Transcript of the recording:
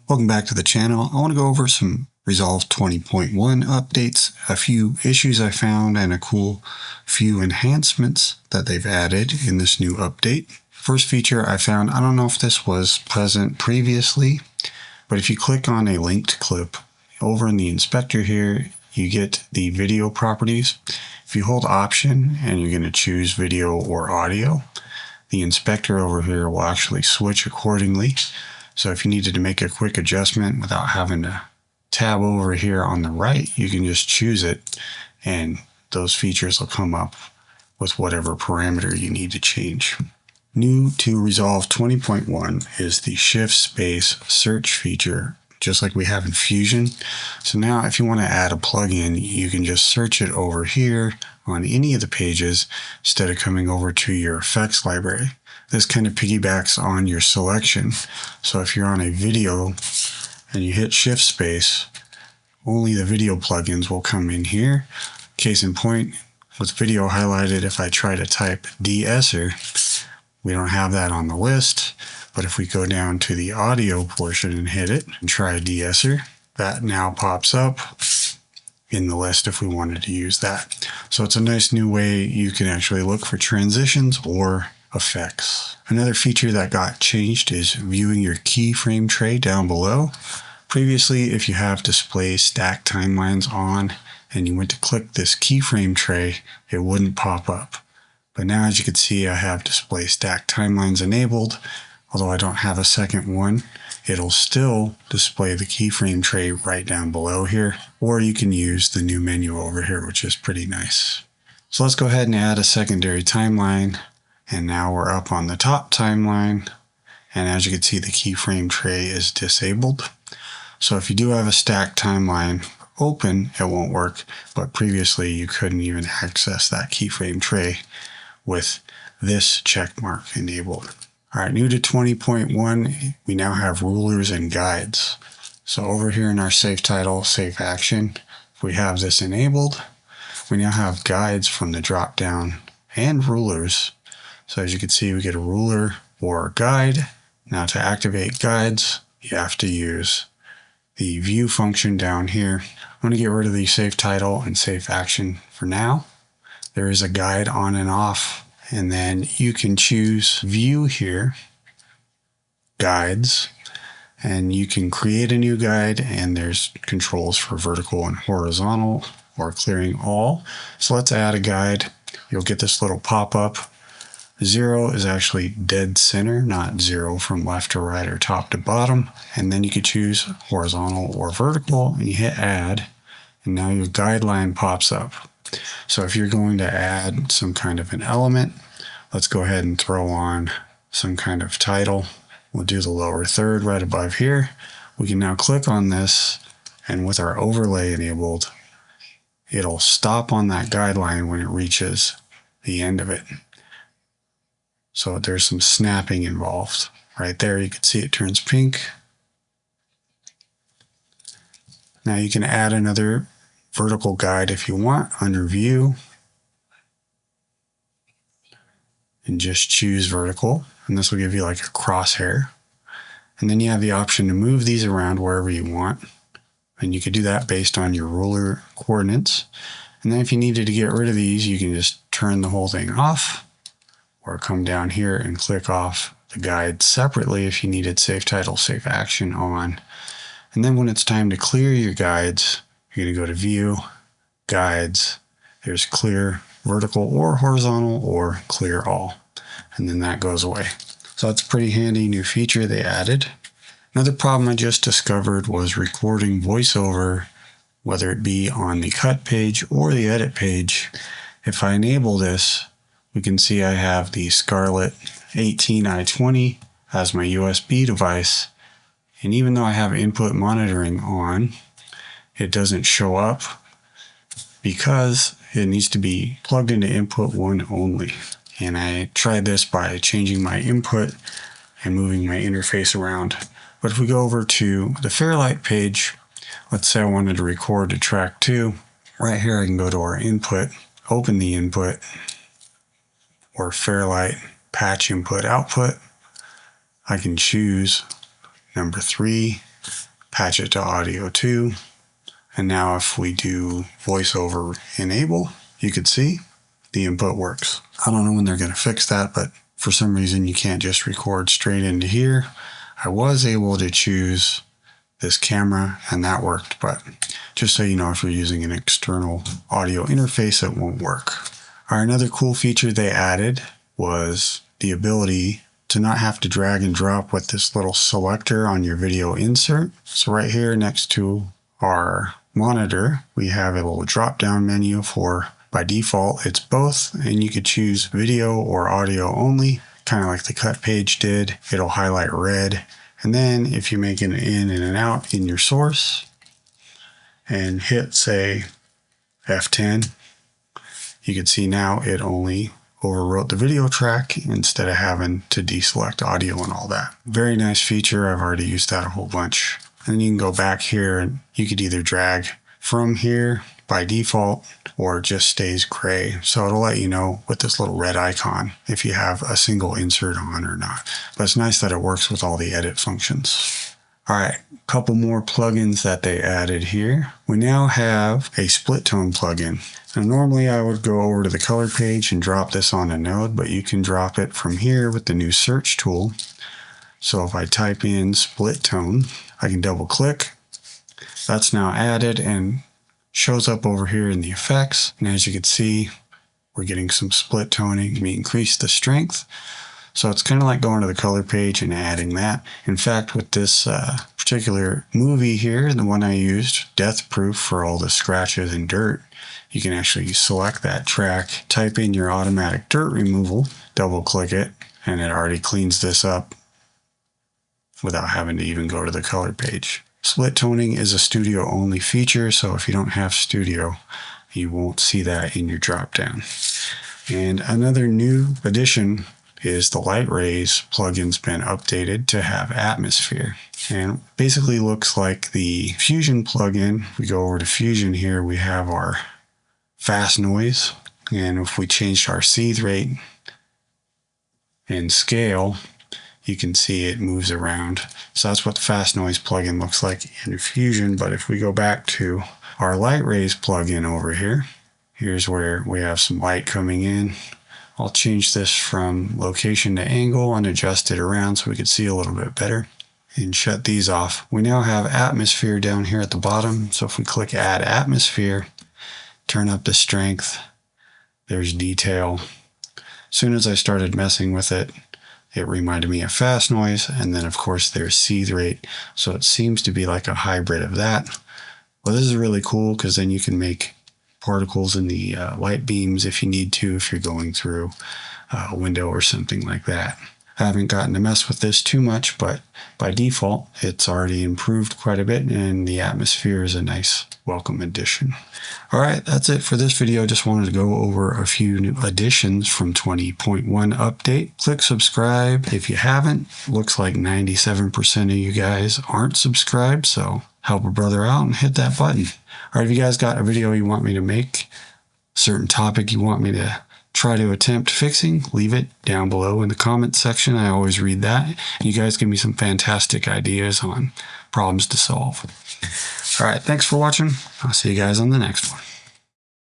Welcome back to the channel. I want to go over some Resolve 20.1 updates, a few issues I found, and a cool few enhancements that they've added in this new update. First feature I found, I don't know if this was present previously, but if you click on a linked clip over in the inspector here, you get the video properties. If you hold Option and you're going to choose video or audio, the inspector over here will actually switch accordingly. So if you needed to make a quick adjustment without having to tab over here on the right, you can just choose it and those features will come up with whatever parameter you need to change. New to Resolve 20.1 is the Shift Space Search feature, just like we have in Fusion. So now if you want to add a plugin, you can just search it over here on any of the pages instead of coming over to your effects library. This kind of piggybacks on your selection. So if you're on a video and you hit Shift Space, only the video plugins will come in here. Case in point, with video highlighted, if I try to type de-esser, we don't have that on the list. But if we go down to the audio portion and hit it and try de-esser, that now pops up in the list if we wanted to use that. So it's a nice new way you can actually look for transitions or effects. Another feature that got changed is viewing your keyframe tray down below. Previously, if you have display stack timelines on and you went to click this keyframe tray, it wouldn't pop up. But now, as you can see, I have display stack timelines enabled. Although I don't have a second one, it'll still display the keyframe tray right down below here, or you can use the new menu over here, which is pretty nice. So let's go ahead and add a secondary timeline. And now we're up on the top timeline. And as you can see, the keyframe tray is disabled. So if you do have a stacked timeline open, it won't work. But previously, you couldn't even access that keyframe tray with this check mark enabled. All right, new to 20.1, we now have rulers and guides. So over here in our Safe Title, Safe Action, if we have this enabled, we now have guides from the drop down and rulers. So as you can see, we get a ruler or a guide. Now to activate guides, you have to use the view function down here. I'm going to get rid of the Safe Title and Safe Action for now. There is a guide on and off, and then you can choose view here, guides, and you can create a new guide, and there's controls for vertical and horizontal or clearing all. So let's add a guide. You'll get this little pop-up. 0 is actually dead center, not 0 from left to right or top to bottom. And then you could choose horizontal or vertical, and you hit add, and now your guideline pops up. So if you're going to add some kind of an element, let's go ahead and throw on some kind of title. We'll do the lower third right above here. We can now click on this, and with our overlay enabled, it'll stop on that guideline when it reaches the end of it. So there's some snapping involved. Right there, you can see it turns pink. Now you can add another vertical guide if you want under View. And just choose vertical. And this will give you like a crosshair. And then you have the option to move these around wherever you want. And you could do that based on your ruler coordinates. And then if you needed to get rid of these, you can just turn the whole thing off. Or come down here and click off the guide separately if you needed Safe Title, Safe Action on. And then when it's time to clear your guides, you're going to go to View, Guides. There's Clear Vertical or Horizontal or Clear All. And then that goes away. So that's a pretty handy new feature they added. Another problem I just discovered was recording voiceover, whether it be on the cut page or the edit page. If I enable this, we can see I have the Scarlett 18i20 as my USB device. And even though I have input monitoring on, it doesn't show up because it needs to be plugged into input 1 only. And I tried this by changing my input and moving my interface around. But if we go over to the Fairlight page, let's say I wanted to record to track 2. Right here I can go to our input, open the input, or Fairlight patch input output. I can choose number 3 patch it to audio 2. And now if we do voiceover enable, you could see the input works. I don't know when they're going to fix that, but for some reason you can't just record straight into here. I was able to choose this camera and that worked, but just so you know, if you're using an external audio interface, it won't work. All right, another cool feature they added was the ability to not have to drag and drop with this little selector on your video insert. So right here next to our monitor, we have a little drop down menu for, by default, it's both, and you could choose video or audio only, kind of like the cut page did. It'll highlight red. And then if you make an in and an out in your source and hit, say, F10, you can see now it only overwrote the video track instead of having to deselect audio and all that. Very nice feature. I've already used that a whole bunch. And then you can go back here and you could either drag from here by default or it just stays gray. So it'll let you know with this little red icon if you have a single insert on or not. But it's nice that it works with all the edit functions. All right, a couple more plugins that they added here. We now have a split tone plugin. Now normally I would go over to the color page and drop this on a node, but you can drop it from here with the new search tool. So if I type in split tone, I can double click. That's now added and shows up over here in the effects. And as you can see, we're getting some split toning. We increase the strength. So it's kind of like going to the color page and adding that. In fact, with this particular movie here, the one I used, Death Proof, for all the scratches and dirt, you can actually select that track, type in your automatic dirt removal, double click it, and it already cleans this up without having to even go to the color page. Split toning is a studio only feature, so if you don't have studio, you won't see that in your drop down. And another new addition is the light rays plugin's been updated to have atmosphere, and basically looks like the Fusion plugin. We go over to Fusion here, we have our fast noise, and if we changed our seed rate and scale, you can see it moves around. So that's what the fast noise plugin looks like in Fusion. But if we go back to our light rays plugin over here, here's where we have some light coming in. I'll change this from location to angle and adjust it around so we can see a little bit better and shut these off. We now have atmosphere down here at the bottom. So if we click add atmosphere, turn up the strength, there's detail. As soon as I started messing with it, it reminded me of fast noise, and then of course there's seed rate, so it seems to be like a hybrid of that. Well, this is really cool because then you can make particles in the light beams if you need to, if you're going through a window or something like that. I haven't gotten to mess with this too much, but by default it's already improved quite a bit, and the atmosphere is a nice welcome addition. All right, that's it for this video. Just wanted to go over a few new additions from 20.1 update. Click subscribe if you haven't. Looks like 97% of you guys aren't subscribed, so help a brother out and hit that button. All right, if you guys got a video you want me to make, a certain topic you want me to try to attempt fixing, leave it down below in the comments section. I always read that. You guys give me some fantastic ideas on problems to solve. All right, thanks for watching. I'll see you guys on the next one.